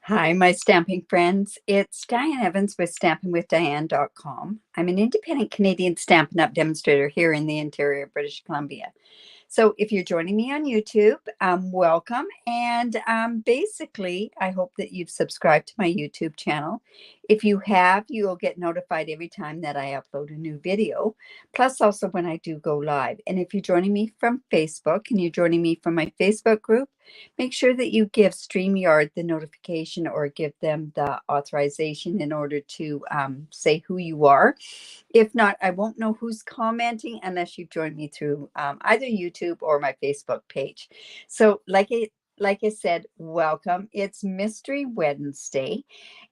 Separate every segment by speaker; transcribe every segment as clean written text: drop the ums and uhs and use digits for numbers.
Speaker 1: Hi, my stamping friends. It's Diane Evans with stampingwithdiane.com. I'm an independent Canadian Stampin' Up demonstrator here in the interior of British Columbia. So if you're joining me on YouTube, welcome. And basically, I hope that you've subscribed to my YouTube channel. If you have, you'll get notified every time that I upload a new video, plus also when I do go live. And if you're joining me from Facebook and you're joining me from my Facebook group, make sure that you give StreamYard the notification or give them the authorization in order to say who you are. If not, I won't know who's commenting unless you join me through either YouTube or my Facebook page. So like I said, welcome. It's Mystery Wednesday.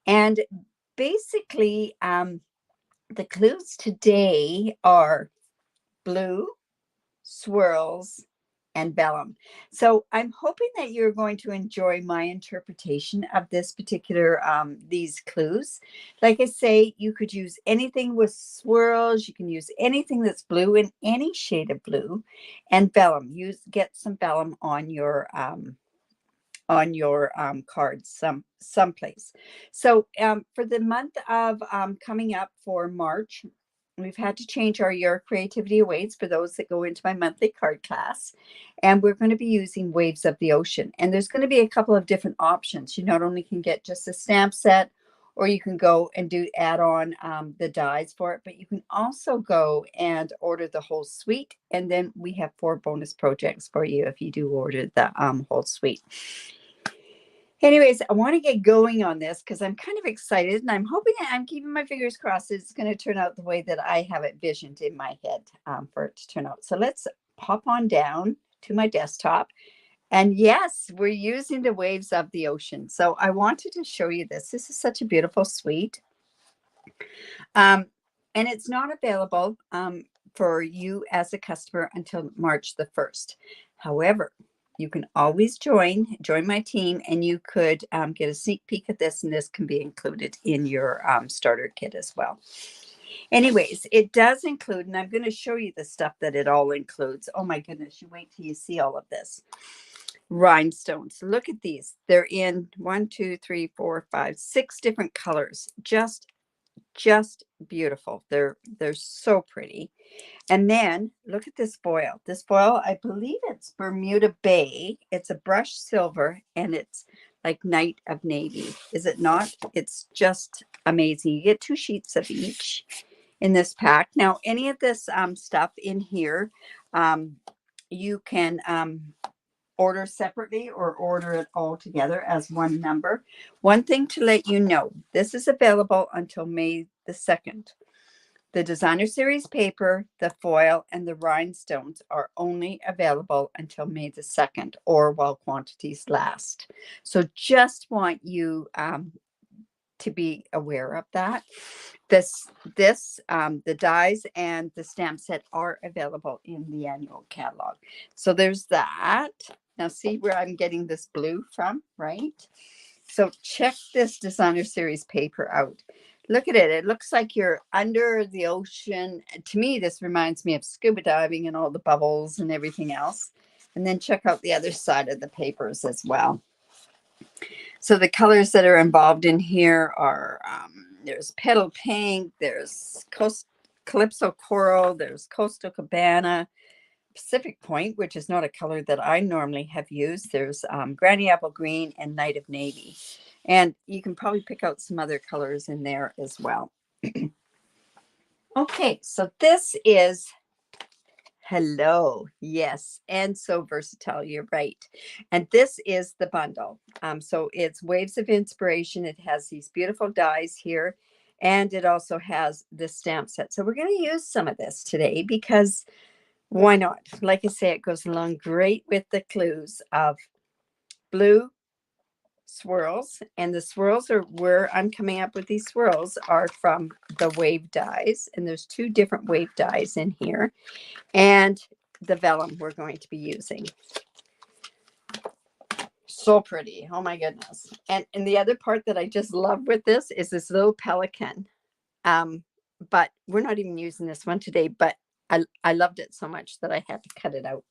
Speaker 1: And basically, the clues today are blue, swirls, and vellum. So I'm hoping that you're going to enjoy my interpretation of this particular these clues. Like I say, you could use anything with swirls. You can use anything that's blue in any shade of blue, and vellum. Get some vellum on your cards someplace. So for the month of coming up for March, we've had to change our Your Creativity Awaits for those that go into my monthly card class. And we're going to be using Waves of the Ocean. And there's going to be a couple of different options. You not only can get just a stamp set, or you can go and add on the dies for it, but you can also go and order the whole suite. And then we have 4 bonus projects for you if you do order the whole suite. Anyways, I want to get going on this because I'm kind of excited, and I'm hoping that I'm keeping my fingers crossed it's going to turn out the way that I have it visioned in my head for it to turn out. So let's pop on down to my desktop. And yes, we're using the Waves of the Ocean. So I wanted to show you this. This is such a beautiful suite. And it's not available for you as a customer until March the 1st. However, you can always join my team, and you could get a sneak peek at this, and this can be included in your starter kit as well. Anyways, it does include, and I'm going to show you the stuff that it all includes. Oh my goodness, you wait till you see all of this. Rhinestones. Look at these. They're in 1, 2, 3, 4, 5, 6 different colors. Just beautiful. They're so pretty. And then look at this foil. This foil, I believe it's Bermuda Bay. It's a brushed silver, and it's like Night of Navy. Is it not? It's just amazing. You get 2 sheets of each in this pack. Now, any of this stuff in here, you can order separately or order it all together as one number. One thing to let you know, this is available until May the 2nd. The designer series paper, the foil, and the rhinestones are only available until May the 2nd or while quantities last. So just want you to be aware of that. The dies and the stamp set are available in the annual catalog. So there's that. Now see where I'm getting this blue from, right? So check this designer series paper out. Look at it. It looks like you're under the ocean. To me, this reminds me of scuba diving and all the bubbles and everything else. And then check out the other side of the papers as well. So the colors that are involved in here are, there's Petal Pink, there's Calypso Coral, there's Coastal Cabana, Pacific Point, which is not a color that I normally have used. There's Granny Apple Green and Night of Navy. And you can probably pick out some other colors in there as well. Okay, so this is, hello, yes, and so versatile, you're right. And this is the bundle. So it's Waves of Inspiration. It has these beautiful dies here, and it also has the stamp set. So we're going to use some of this today because why not? Like I say, it goes along great with the clues of blue, swirls, and the swirls are where I'm coming up with these swirls are from the wave dies, and there's 2 different wave dies in here, and the vellum we're going to be using. So pretty. Oh my goodness. And the other part that I just love with this is this little pelican. But we're not even using this one today, but I loved it so much that I had to cut it out.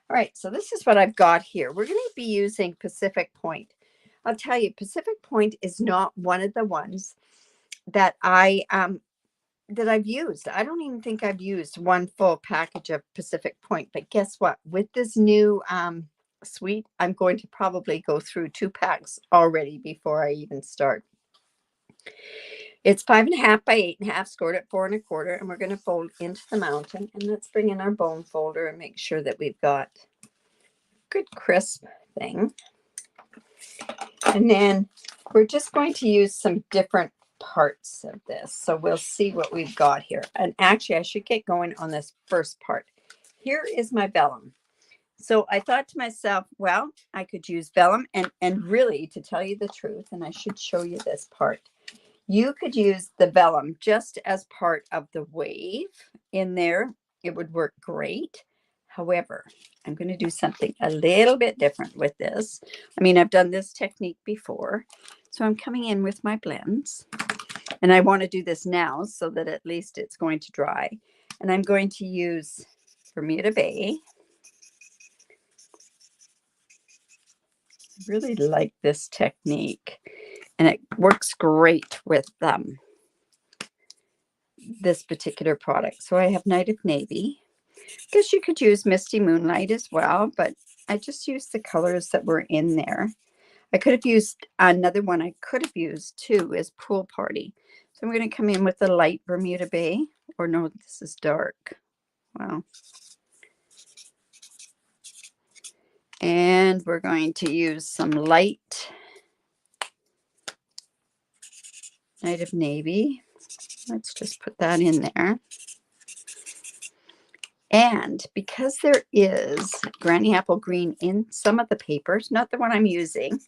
Speaker 1: All right, so this is what I've got here. We're going to be using Pacific Point. I'll tell you, Pacific Point is not one of the ones that that I've used. I don't even think I've used one full package of Pacific Point, but guess what? With this new suite, I'm going to probably go through 2 packs already before I even start. It's 5.5 by 8.5, scored at 4 1/4, and we're going to fold into the mountain. And let's bring in our bone folder and make sure that we've got a good crisp thing. And then we're just going to use some different parts of this. So we'll see what we've got here. And actually, I should get going on this first part. Here is my vellum. So I thought to myself, well, I could use vellum, and really, to tell you the truth, and I should show you this part, you could use the vellum just as part of the wave in there. It would work great. However, I'm going to do something a little bit different with this. I mean, I've done this technique before. So I'm coming in with my blends, and I want to do this now so that at least it's going to dry. And I'm going to use Bermuda Bay. I really like this technique, and it works great with this particular product. So I have Night of Navy. I guess you could use Misty Moonlight as well, but I just used the colors that were in there. I could have used another one I could have used too is Pool Party. So I'm going to come in with the light Bermuda Bay, or no, this is dark. Wow. And we're going to use some light Night of Navy. Let's just put that in there. And because there is Granny Apple Green in some of the papers, not the one I'm using,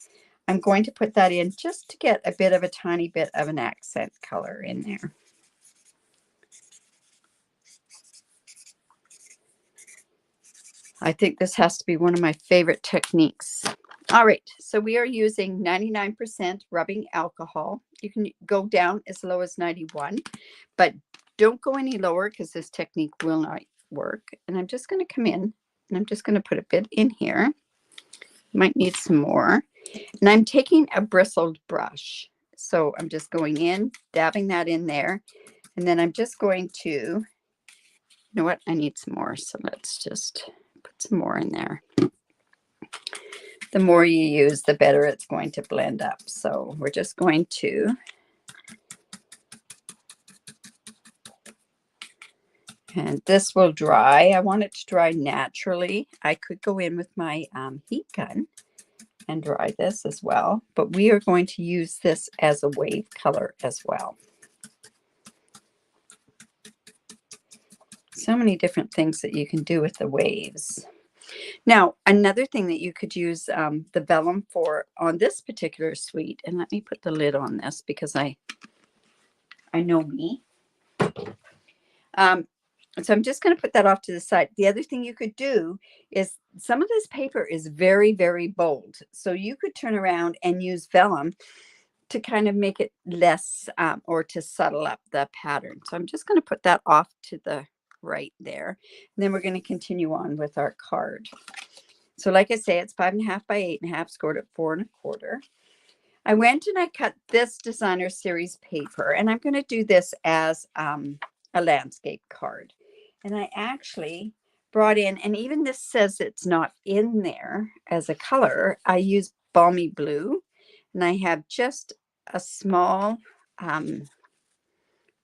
Speaker 1: I'm going to put that in just to get a bit of a tiny bit of an accent color in there. I think this has to be one of my favorite techniques. All right, so we are using 99% rubbing alcohol. You can go down as low as 91, but don't go any lower because this technique will not work. And I'm just going to come in and I'm just going to put a bit in here. Might need some more. And I'm taking a bristled brush. So I'm just going in, dabbing that in there. And then I'm just going to, you know what? I need some more. So let's just put some more in there. The more you use, the better it's going to blend up. So we're just going to and this will dry. I want it to dry naturally. I could go in with my heat gun and dry this as well, but we are going to use this as a wave color as well. So many different things that you can do with the waves. Now, another thing that you could use the vellum for on this particular suite, and let me put the lid on this because I know me. So I'm just going to put that off to the side. The other thing you could do is some of this paper is very, very bold. So you could turn around and use vellum to kind of make it less or to subtle up the pattern. So I'm just going to put that off to the right there. And then we're going to continue on with our card. So like I say, it's 5.5 by 8.5, scored at 4 1/4. I went and I cut this designer series paper, and I'm going to do this as a landscape card. And I actually brought in, and even this says it's not in there as a color. I use Balmy Blue, and I have just a small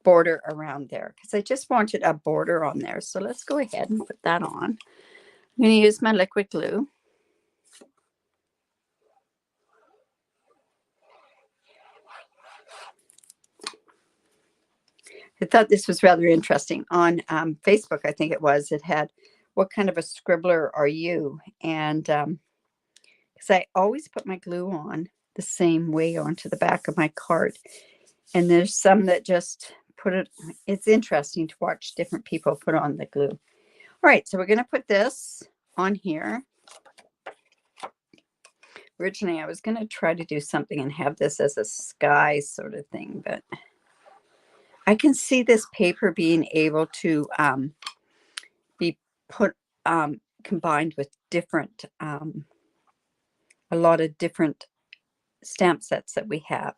Speaker 1: border around there because I just wanted a border on there. So let's go ahead and put that on. I'm going to use my liquid glue. I thought this was rather interesting. On Facebook, I think it was, it had, what kind of a scribbler are you? And because I always put my glue on the same way onto the back of my card. And there's some that just put it, it's interesting to watch different people put on the glue. All right, so we're going to put this on here. Originally, I was going to try to do something and have this as a sky sort of thing, but I can see this paper being able to be put combined with different, a lot of different stamp sets that we have.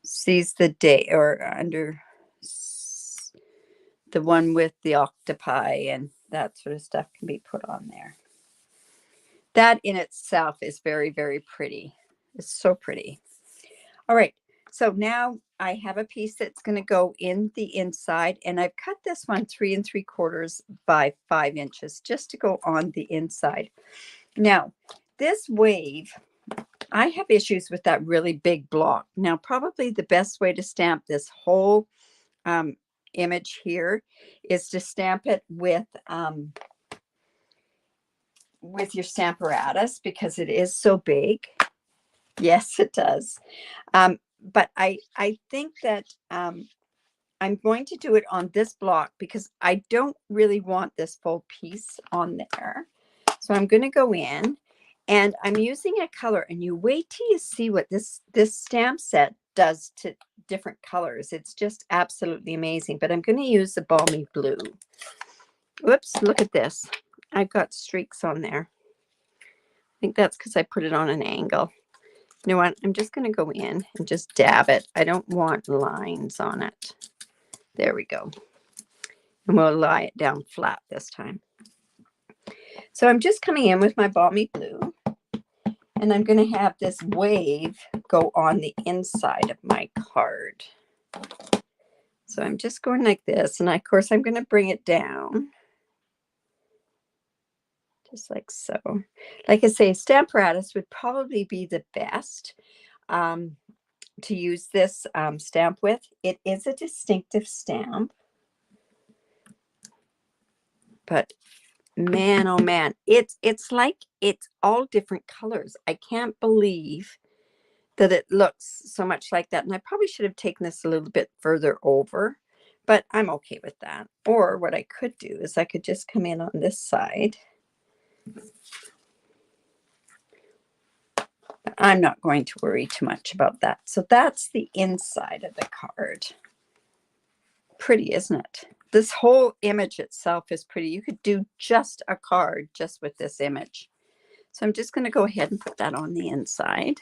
Speaker 1: Seize the Day, or under the one with the octopi and that sort of stuff can be put on there. That in itself is very, very pretty. It's so pretty. All right, so now I have a piece that's going to go in the inside, and I've cut this one 3 3/4 by 5 inches just to go on the inside. Now, this wave, I have issues with that really big block. Now, probably the best way to stamp this whole image here is to stamp it with your Stamparatus, because it is so big. Yes, it does. But I think that I'm going to do it on this block because I don't really want this full piece on there. So I'm going to go in, and I'm using a color, and you wait till you see what this stamp set does to different colors. It's just absolutely amazing. But I'm going to use the Balmy Blue. Whoops, look at this. I've got streaks on there. I think that's because I put it on an angle. You know what? I'm just going to go in and just dab it. I don't want lines on it. There we go. And we'll lie it down flat this time. So I'm just coming in with my Balmy Blue, and I'm going to have this wave go on the inside of my card. So I'm just going like this, and of course I'm going to bring it down. Just like so. Like I say, Stamparatus would probably be the best to use this stamp with. It is a distinctive stamp, but man, oh man, it's like it's all different colors. I can't believe that it looks so much like that. And I probably should have taken this a little bit further over, but I'm okay with that. Or what I could do is I could just come in on this side. I'm not going to worry too much about that. So that's the inside of the card. Pretty, isn't it? This whole image itself is pretty. You could do just a card just with this image. So I'm just going to go ahead and put that on the inside.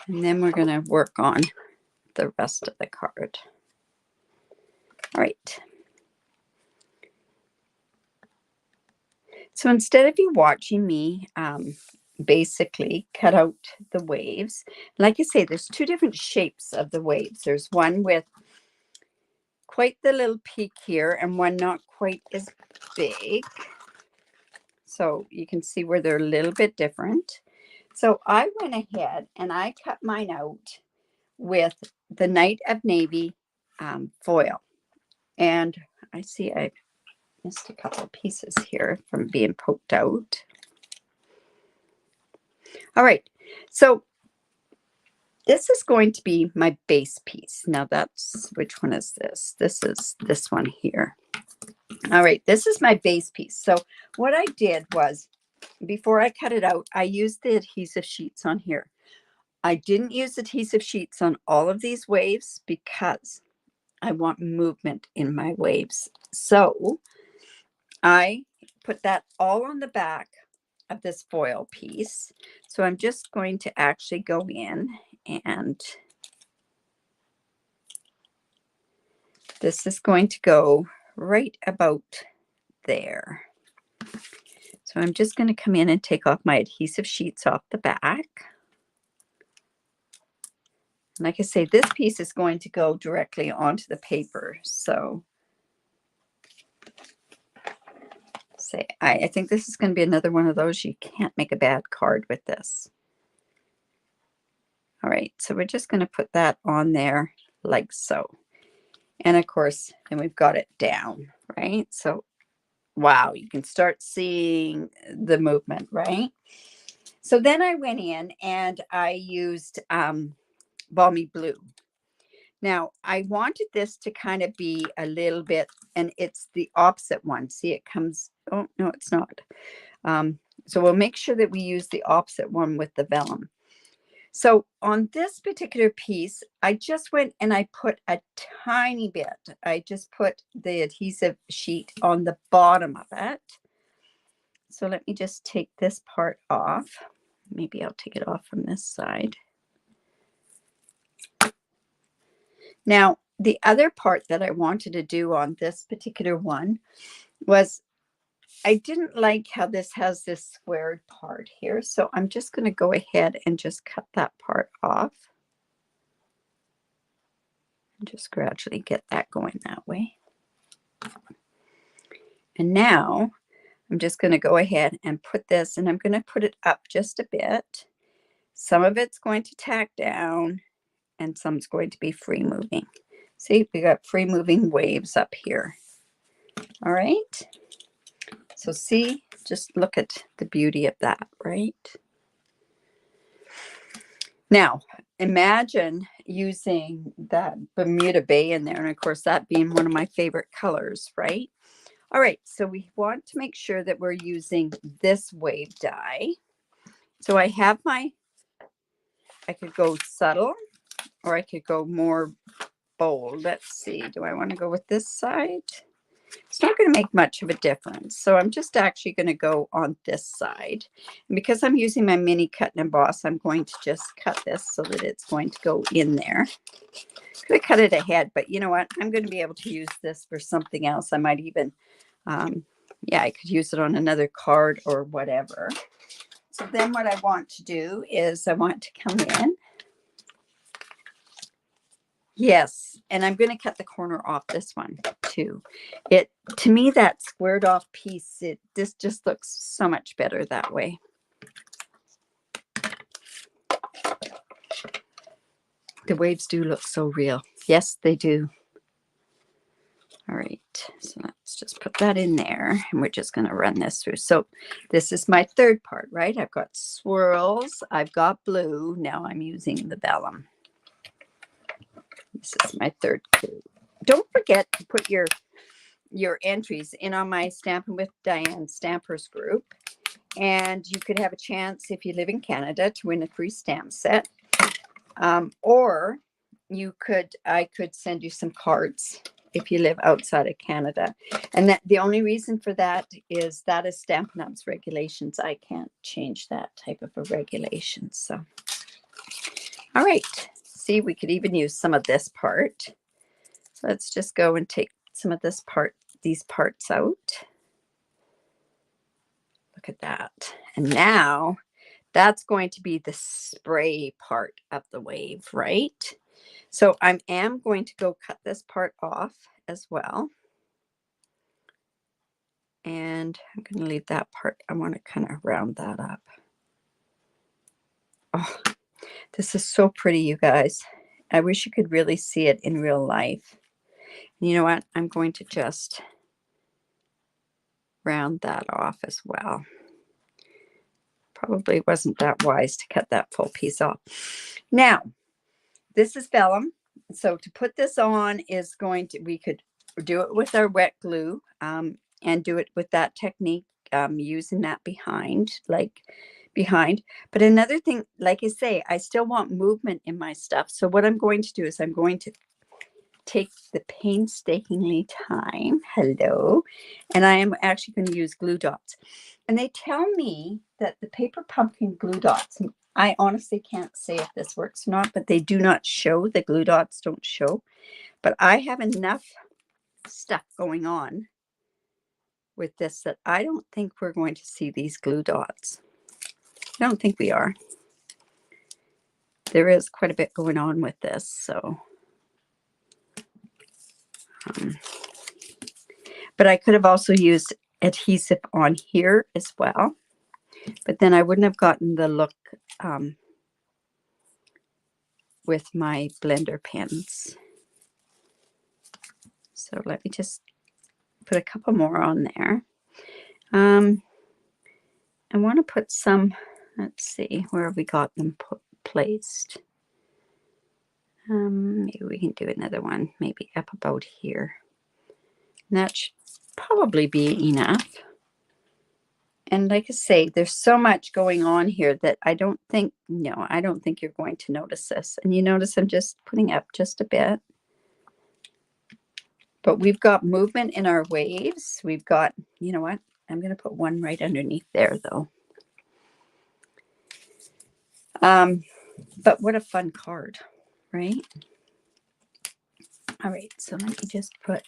Speaker 1: And then we're going to work on the rest of the card. All right. So instead of you watching me basically cut out the waves, like I say, there's two different shapes of the waves. There's one with quite the little peak here and one not quite as big. So you can see where they're a little bit different. So I went ahead and I cut mine out with the Night of Navy foil. And I see I missed a couple of pieces here from being poked out. All right, so this is going to be my base piece. Now that's, which one is this? This is this one here. All right, this is my base piece. So what I did was, before I cut it out, I used the adhesive sheets on here. I didn't use adhesive sheets on all of these waves because I want movement in my waves. So I put that all on the back of this foil piece. So I'm just going to actually go in, and this is going to go right about there. So I'm just going to come in and take off my adhesive sheets off the back. Like I say, this piece is going to go directly onto the paper. So say, I think this is going to be another one of those, you can't make a bad card with this. All right, so we're just going to put that on there like so. And of course, then we've got it down, right? So, wow, you can start seeing the movement, right? So then I went in and I used Balmy Blue. Now, I wanted this to kind of be a little bit, and it's the opposite one. See, it comes, oh, no, it's not. So we'll make sure that we use the opposite one with the vellum. So on this particular piece, I just went and I put a tiny bit. I just put the adhesive sheet on the bottom of it. So let me just take this part off. Maybe I'll take it off from this side. Now, the other part that I wanted to do on this particular one was I didn't like how this has this squared part here. So I'm just going to go ahead and just cut that part off. And just gradually get that going that way. And now I'm just going to go ahead and put this, and I'm going to put it up just a bit. Some of it's going to tack down and some's going to be free moving. See, we got free moving waves up here. All right. So see, just look at the beauty of that, right? Now, imagine using that Bermuda Bay in there. And of course, that being one of my favorite colors, right? All right, so we want to make sure that we're using this wave die. So I have I could go subtle or I could go more bold. Let's see, do I want to go with this side? It's not going to make much of a difference. So I'm just actually going to go on this side. And because I'm using my mini cut and emboss, I'm going to just cut this so that it's going to go in there. Could have cut it ahead, but you know what? I'm going to be able to use this for something else. I might even, yeah, I could use it on another card or whatever. So then what I want to do is I want to come in. Yes, and I'm going to cut the corner off this one too. To me, that squared off piece, this just looks so much better that way. The waves do look so real. Yes, they do. All right, so let's just put that in there, and we're just going to run this through. So this is my third part, right? I've got swirls, I've got blue. Now I'm using the vellum. This is my third clue. Don't forget to put your entries in on my Stampin' with Diane Stampers group. And you could have a chance, if you live in Canada, to win a free stamp set. Or I could send you some cards if you live outside of Canada. And that the only reason for that is Stampin' Up's regulations. I can't change that type of a regulation. So, all right. See, we could even use some of this part. So let's just go and take some of these parts out. Look at that. And now that's going to be the spray part of the wave, right? So I am going to go cut this part off as well. And I'm going to leave that part. I want to kind of round that up. Oh, this is so pretty, you guys. I wish you could really see it in real life. And you know what? I'm going to just round that off as well. Probably wasn't that wise to cut that full piece off. Now, this is vellum. So to put this on is we could do it with our wet glue and do it with that technique, using that behind. But another thing, like I say, I still want movement in my stuff. So what I'm going to do is I'm going to take the painstakingly time, and I am actually going to use glue dots. And they tell me that the paper pumpkin glue dots, and I honestly can't say if this works or not, but they do not show. The glue dots don't show. But I have enough stuff going on with this that I don't think we're going to see these glue dots. I don't think we are. There is quite a bit going on with this, so. But I could have also used adhesive on here as well. But then I wouldn't have gotten the look with my blender pens. So let me just put a couple more on there. I want to put some, let's see, where have we got them placed? Maybe we can do another one, maybe up about here. And that should probably be enough. And like I say, there's so much going on here that I don't think you're going to notice this. And you notice I'm just putting up just a bit. But we've got movement in our waves. We've got, you know what? I'm going to put one right underneath there, though. But what a fun card, right? All right, so let me just put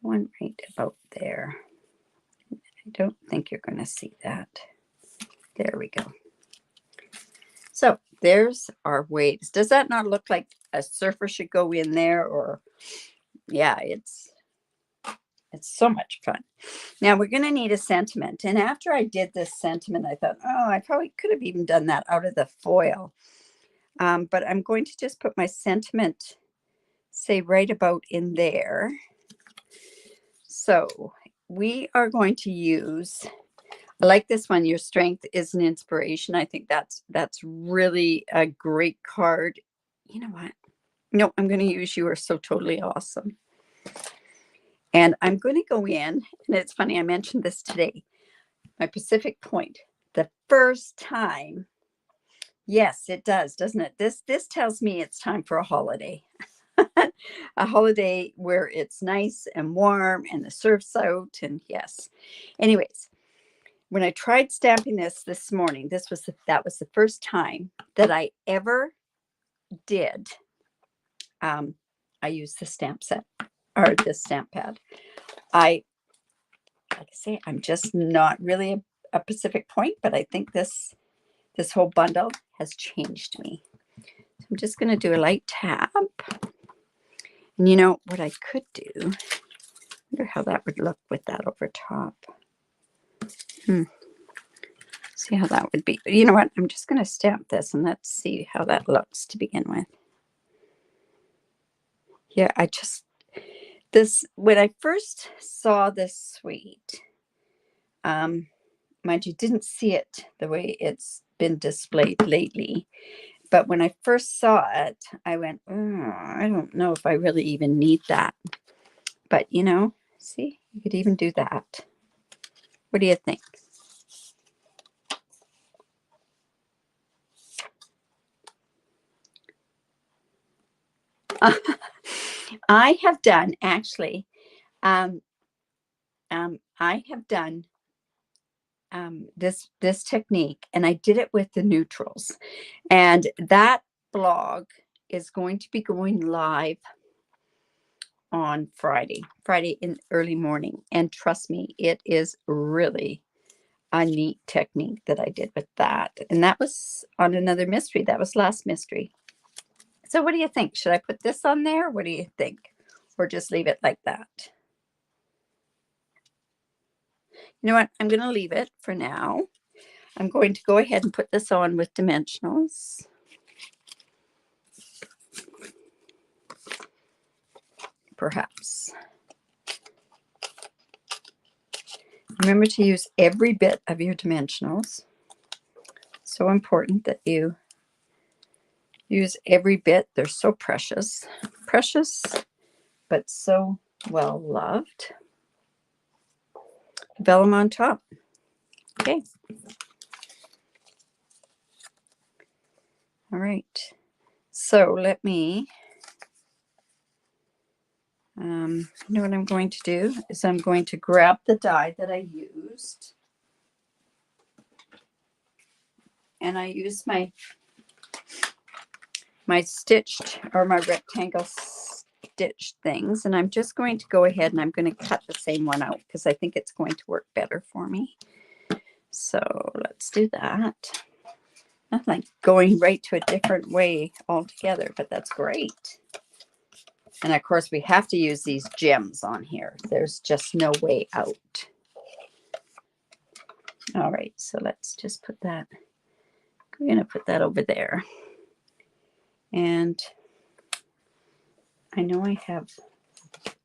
Speaker 1: one right about there. I don't think you're going to see that. There we go. So there's our waves. Does that not look like a surfer should go in there? Or yeah, it's so much fun. Now we're going to need a sentiment. And after I did this sentiment, I thought, oh, I probably could have even done that out of the foil. But I'm going to just put my sentiment, say, right about in there. So we are going to use, I like this one, your strength is an inspiration. I think that's really a great card. You know what? No, I'm going to use you are so totally awesome. And I'm going to go in, and it's funny, I mentioned this today, my Pacific Point, the first time. Yes, it does, doesn't it? This tells me it's time for a holiday. A holiday where it's nice and warm and the surf's out, and yes. Anyways, when I tried stamping this morning, that was the first time that I ever did. I used the stamp set or the stamp pad. Like I say, I'm just not really a Pacific Point, but I think this whole bundle has changed me. So I'm just going to do a light tap. And you know what I could do? I wonder how that would look with that over top. See how that would be. You know what? I'm just going to stamp this and let's see how that looks to begin with. Yeah, when I first saw this suite, mind you, didn't see it the way it's been displayed lately. But when I first saw it, I went, oh, I don't know if I really even need that. But, you know, see, you could even do that. What do you think? I have done, actually, I have done this technique, and I did it with the neutrals. And that blog is going to be going live on Friday in early morning. And trust me, it is really a neat technique that I did with that. And that was on another mystery. That was last mystery. So what do you think? Should I put this on there? What do you think? Or just leave it like that? You know what? I'm going to leave it for now. I'm going to go ahead and put this on with dimensionals. Perhaps. Remember to use every bit of your dimensionals. So important that you use every bit. They're so precious. Precious, but so well loved. Vellum on top. Okay. All right. So let me, you know what I'm going to do is I'm going to grab the die that I used. And I use my stitched or my rectangle stitched things. And I'm just going to go ahead and I'm going to cut the same one out because I think it's going to work better for me. So let's do that. Not like going right to a different way altogether, but that's great. And of course, we have to use these gems on here. There's just no way out. All right, so let's just put that. We're going to put that over there. And I know I have,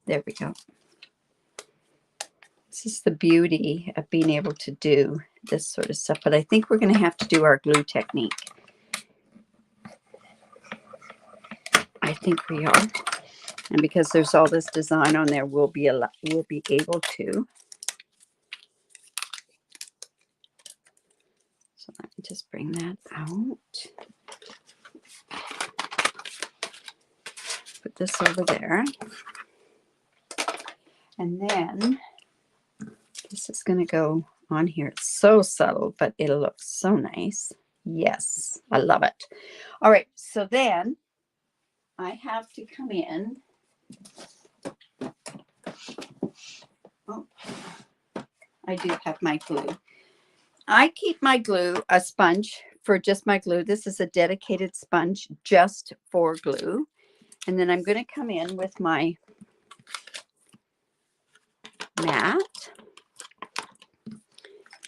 Speaker 1: there we go. This is the beauty of being able to do this sort of stuff. But I think we're going to have to do our glue technique. I think we are. And because there's all this design on there, we'll be able to. So let me just bring that out. Put this over there. And then this is going to go on here. It's so subtle, but it'll look so nice. Yes, I love it. All right, so then I have to come in. Oh, I do have my glue. I keep my glue, a sponge for just my glue. This is a dedicated sponge just for glue. And then I'm going to come in with my mat.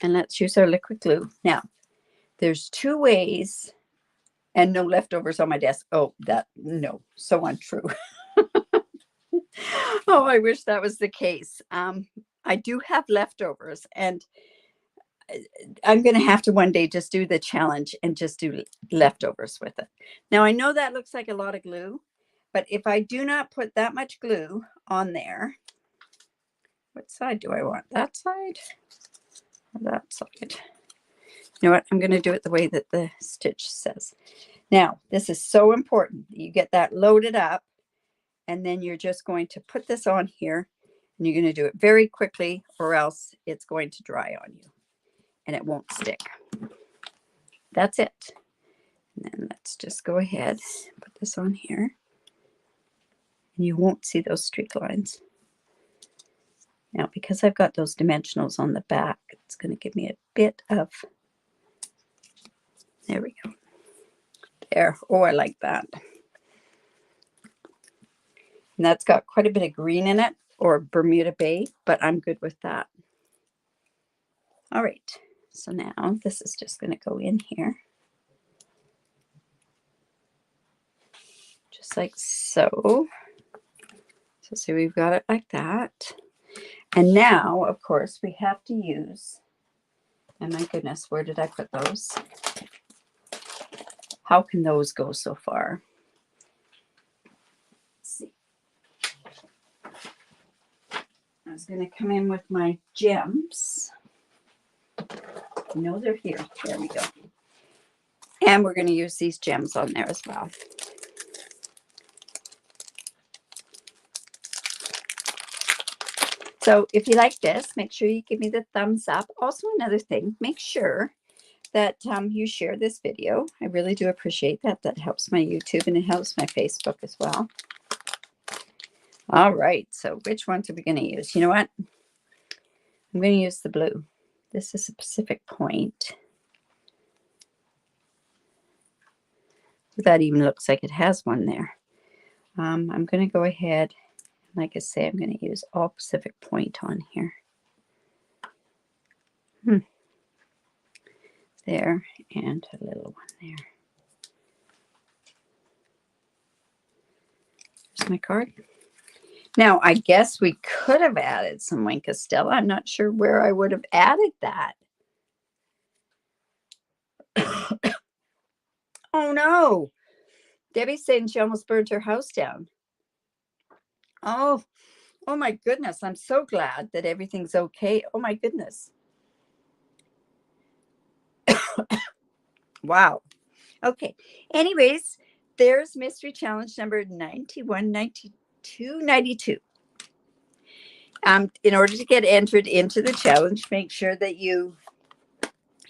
Speaker 1: And let's use our liquid glue. Now, there's 2 ways, and no leftovers on my desk. Oh, no, so untrue. Oh, I wish that was the case. I do have leftovers, and I'm going to have to one day just do the challenge and just do leftovers with it. Now, I know that looks like a lot of glue, but if I do not put that much glue on there, what side do I want? That side or that side? You know what? I'm going to do it the way that the stitch says. Now, this is so important. You get that loaded up, and then you're just going to put this on here, and you're going to do it very quickly, or else it's going to dry on you and it won't stick. That's it. And then let's just go ahead, put this on here, and you won't see those streak lines. Now, because I've got those dimensionals on the back, it's going to give me a bit of, there we go. There. Oh, I like that. And that's got quite a bit of green in it, or Bermuda Bay, but I'm good with that. All right. So now this is just going to go in here. Just like so. So see, we've got it like that. And now, of course, we have to use, and my goodness, where did I put those? How can those go so far? Let's see. I was going to come in with my gems. No, they're here. There we go. And we're going to use these gems on there as well. So if you like this, make sure you give me the thumbs up. Also, another thing, make sure that you share this video. I really do appreciate that. That helps my YouTube and it helps my Facebook as well. All right, so which ones are we going to use? You know what? I'm going to use the blue. This is a Pacific Point. That even looks like it has one there. I'm going to go ahead, like I say, I'm going to use all Pacific Point on here. There, and a little one there. There's my card. Now, I guess we could have added some Wink Estella. I'm not sure where I would have added that. Oh, no. Debbie's saying she almost burned her house down. Oh my goodness. I'm so glad that everything's okay. Oh, my goodness. Wow. Okay. Anyways, there's mystery challenge number 91, 92, 92. In order to get entered into the challenge, make sure that you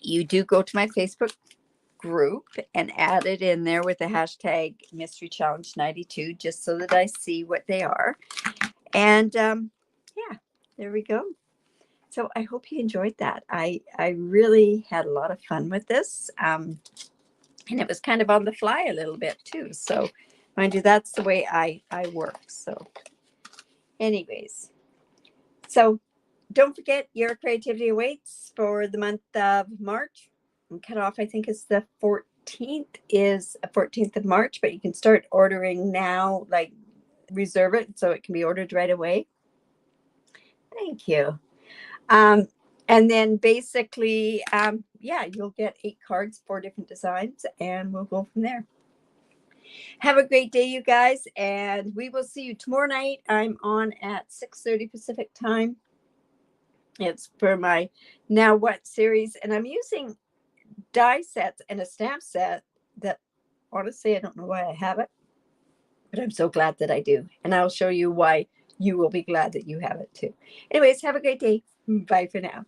Speaker 1: do go to my Facebook group and add it in there with the hashtag mystery challenge 92, just so that I see what they are. And yeah, there we go. So I hope you enjoyed that. I really had a lot of fun with this. And it was kind of on the fly a little bit too. So mind you, that's the way I work. So anyways, so don't forget your creativity awaits for the month of March. And cut off, I think, is the 14th of March, but you can start ordering now, like reserve it so it can be ordered right away. Thank you. And then basically, yeah, you'll get 8 cards, 4 different designs, and we'll go from there. Have a great day, you guys, and we will see you tomorrow night. I'm on at 6:30 Pacific time. It's for my Now What series, and I'm using die sets and a stamp set that honestly, I don't know why I have it, but I'm so glad that I do. And I'll show you why you will be glad that you have it too. Anyways, have a great day. Bye for now.